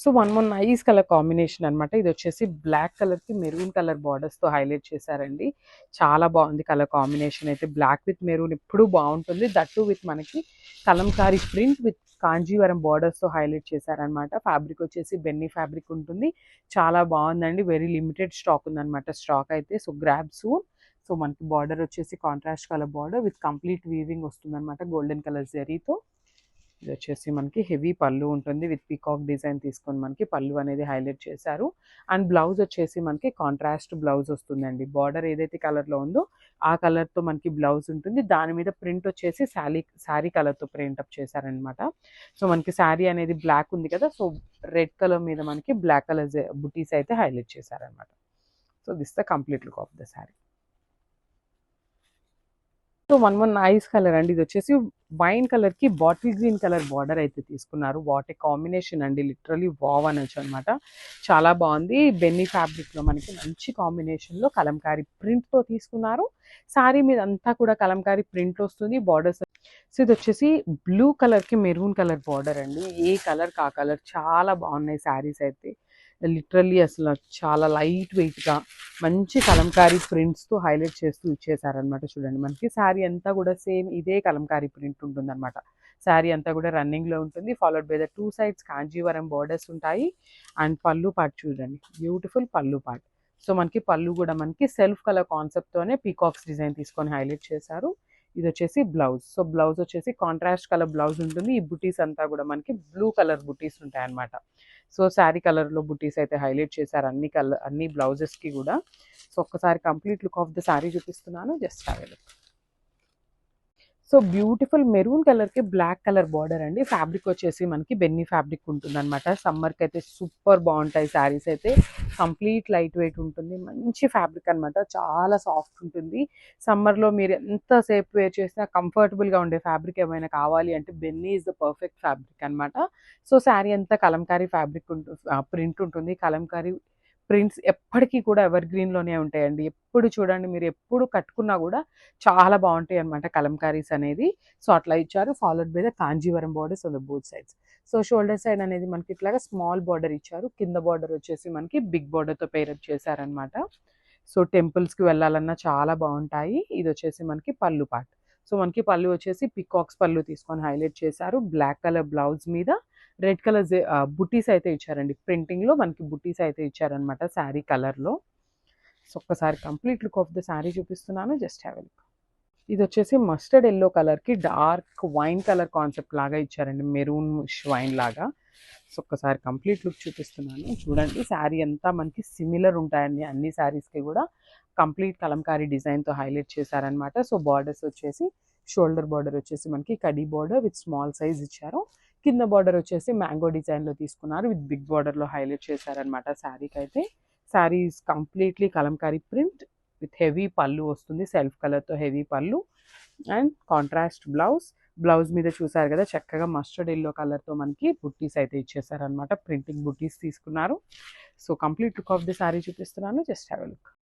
So one more nice colour combination అనమాట. ఇది వచ్చేసి బ్లాక్ కలర్కి మెరూన్ కలర్ బార్డర్స్తో హైలైట్ చేశారండి. చాలా బాగుంది కలర్ కాంబినేషన్ అయితే. బ్లాక్ విత్ మెరూన్ ఎప్పుడూ బాగుంటుంది. దట్టు విత్ మనకి కలంకారీ ప్రింట్ విత్ కాంజీవరం బార్డర్స్తో హైలైట్ చేశారనమాట. ఫ్యాబ్రిక్ వచ్చేసి బెన్నీ ఫ్యాబ్రిక్ ఉంటుంది. చాలా బాగుందండి. వెరీ లిమిటెడ్ స్టాక్ ఉందన్నమాట. స్టాక్ అయితే సో గ్రాబ్ సూన్. సో మనకి బార్డర్ వచ్చేసి contrast colour border with complete weaving వస్తుందన్నమాట గోల్డెన్ కలర్ జరీతో. ఇది వచ్చేసి మనకి హెవీ పళ్ళు ఉంటుంది విత్ పీకాక్ డిజైన్ తీసుకొని మనకి పళ్ళు అనేది హైలైట్ చేశారు. అండ్ బ్లౌజ్ వచ్చేసి మనకి కాంట్రాస్ట్ బ్లౌజ్ వస్తుందండి. బార్డర్ ఏదైతే కలర్లో ఉందో ఆ కలర్తో మనకి బ్లౌజ్ ఉంటుంది. దాని మీద ప్రింట్ వచ్చేసి శారీ కలర్తో ప్రింట్ అప్ చేశారనమాట. సో మనకి శారీ అనేది బ్లాక్ ఉంది కదా, సో రెడ్ కలర్ మీద మనకి బ్లాక్ కలర్ బుటీస్ అయితే హైలైట్ చేశారనమాట. So this the complete look of the sari. So one nice colour అండి. ఇది వచ్చేసి వైన్ కలర్ కి బాటిల్ గ్రీన్ కలర్ బార్డర్ అయితే తీసుకున్నారు. వాట్ ఏ కాంబినేషన్ అండి, లిటరలీ వావ్ అనొచ్చు అనమాట. చాలా బాగుంది. బెన్నీ ఫ్యాబ్రిక్ లో మనకి మంచి కాంబినేషన్ లో కలంకారీ ప్రింట్ తో తీసుకున్నారు. సారీ మీద అంతా కూడా కలంకారీ ప్రింట్ వస్తుంది. బార్డర్స్ సో ఇది వచ్చేసి బ్లూ కలర్ కి మెరూన్ కలర్ బార్డర్ అండి. ఏ కలర్ కా కలర్ చాలా బాగున్నాయి శారీస్ అయితే. లిటరల్లీ అసలు చాలా లైట్ వెయిట్గా మంచి కలంకారీ ప్రింట్స్తో హైలైట్ చేస్తూ ఇచ్చేసారనమాట. చూడండి మనకి శారీ అంతా కూడా సేమ్ ఇదే కలంకారీ ప్రింట్ ఉంటుంది అనమాట. శారీ అంతా కూడా రన్నింగ్లో ఉంటుంది. Followed by the 2 sides Kanjeevaram borders ఉంటాయి. అండ్ పళ్ళు పార్ట్ చూడండి, బ్యూటిఫుల్ పళ్ళు పార్ట్. సో మనకి పళ్ళు కూడా మనకి సెల్ఫ్ కలర్ కాన్సెప్ట్తోనే పీకాక్స్ డిజైన్ తీసుకొని హైలైట్ చేశారు. ఇది వచ్చేసి బ్లౌజ్. సో బ్లౌజ్ వచ్చేసి కాంట్రాస్ట్ కలర్ బ్లౌజ్ ఉంటుంది. ఈ బుటీస్ అంతా కూడా మనకి బ్లూ కలర్ బుటీస్ ఉంటాయి అన్నమాట. సో శారీ కలర్లో బుటీస్ అయితే హైలైట్ చేశారు అన్ని బ్లౌజెస్కి కూడా. సో ఒక్కసారి complete look of the sari చూపిస్తున్నాను, just have a look. So beautiful maroon కలర్కి బ్లాక్ కలర్ బార్డర్ అండి. ఫ్యాబ్రిక్ వచ్చేసి మనకి బెన్నీ ఫ్యాబ్రిక్ ఉంటుంది అనమాట. సమ్మర్కి అయితే సూపర్ బాగుంటాయి శారీస్ అయితే. కంప్లీట్ లైట్ వెయిట్ ఉంటుంది. మంచి ఫ్యాబ్రిక్ అనమాట. చాలా సాఫ్ట్ ఉంటుంది. సమ్మర్లో మీరు ఎంతసేపు వేర్ చేసినా కంఫర్టబుల్గా ఉండే ఫ్యాబ్రిక్ ఏమైనా కావాలి అంటే బెన్నీ ఈజ్ ద పర్ఫెక్ట్ ఫ్యాబ్రిక్ అనమాట. సో శారీ అంతా కలంకారీ ఫ్యాబ్రిక్ ప్రింట్ ఉంటుంది. కలంకారీ ప్రింట్స్ ఎప్పటికీ కూడా ఎవర్ గ్రీన్లోనే ఉంటాయండి. ఎప్పుడు చూడండి, మీరు ఎప్పుడు కట్టుకున్నా కూడా చాలా బాగుంటాయి అనమాట కలంకారీస్ అనేది. సో అట్లా ఇచ్చారు. Followed by the Kanjeevaram borders on the both sides. So shoulder side అనేది మనకి ఇట్లాగా స్మాల్ బార్డర్ ఇచ్చారు. కింద బార్డర్ వచ్చేసి మనకి బిగ్ బార్డర్తో పేరప్ చేశారనమాట. సో టెంపుల్స్కి వెళ్ళాలన్నా చాలా బాగుంటాయి. ఇది వచ్చేసి మనకి పళ్ళు పార్ట్. సో మనకి పళ్ళు వచ్చేసి పికాక్స్ పళ్ళు తీసుకొని హైలైట్ చేశారు. బ్లాక్ కలర్ బ్లౌజ్ మీద రెడ్ కలర్ బుటీస్ అయితే ఇచ్చారండి. ప్రింటింగ్లో మనకి బుటీస్ అయితే ఇచ్చారనమాట శారీ కలర్లో. సో ఒక్కసారి complete look of the sari చూపిస్తున్నాను, జస్ట్ హ్యావ్ ఎ లుక్. ఇది వచ్చేసి మస్టర్డ్ ఎల్లో కలర్కి డార్క్ వైన్ కలర్ కాన్సెప్ట్ లాగా ఇచ్చారండి, మెరూన్ వైన్ లాగా. సో ఒక్కసారి కంప్లీట్ లుక్ చూపిస్తున్నాను చూడండి. శారీ అంతా మనకి సిమిలర్ ఉంటాయండి అన్ని శారీస్కి కూడా. కంప్లీట్ కలంకారీ డిజైన్తో హైలైట్ చేశారనమాట. సో బార్డర్స్ వచ్చేసి షోల్డర్ బార్డర్ వచ్చేసి మనకి khadi border with small size ఇచ్చారు. కింద బార్డర్ వచ్చేసి మ్యాంగో డిజైన్లో తీసుకున్నారు. విత్ బిగ్ బార్డర్లో హైలైట్ చేశారనమాట శారీకి అయితే. Sari is completely Kalamkari print with heavy పళ్ళు వస్తుంది. సెల్ఫ్ కలర్తో హెవీ పళ్ళు అండ్ కాంట్రాస్ట్ బ్లౌజ్. బ్లౌజ్ మీద చూసారు కదా చక్కగా మస్టర్డ్ ఎల్లో కలర్తో మనకి బుట్టీస్ అయితే ఇచ్చేసారనమాట. ప్రింటింగ్ బుట్టీస్ తీసుకున్నారు. So complete look of the sari చూపిస్తున్నాను, జస్ట్ హ్యావ్ ఎ లుక్.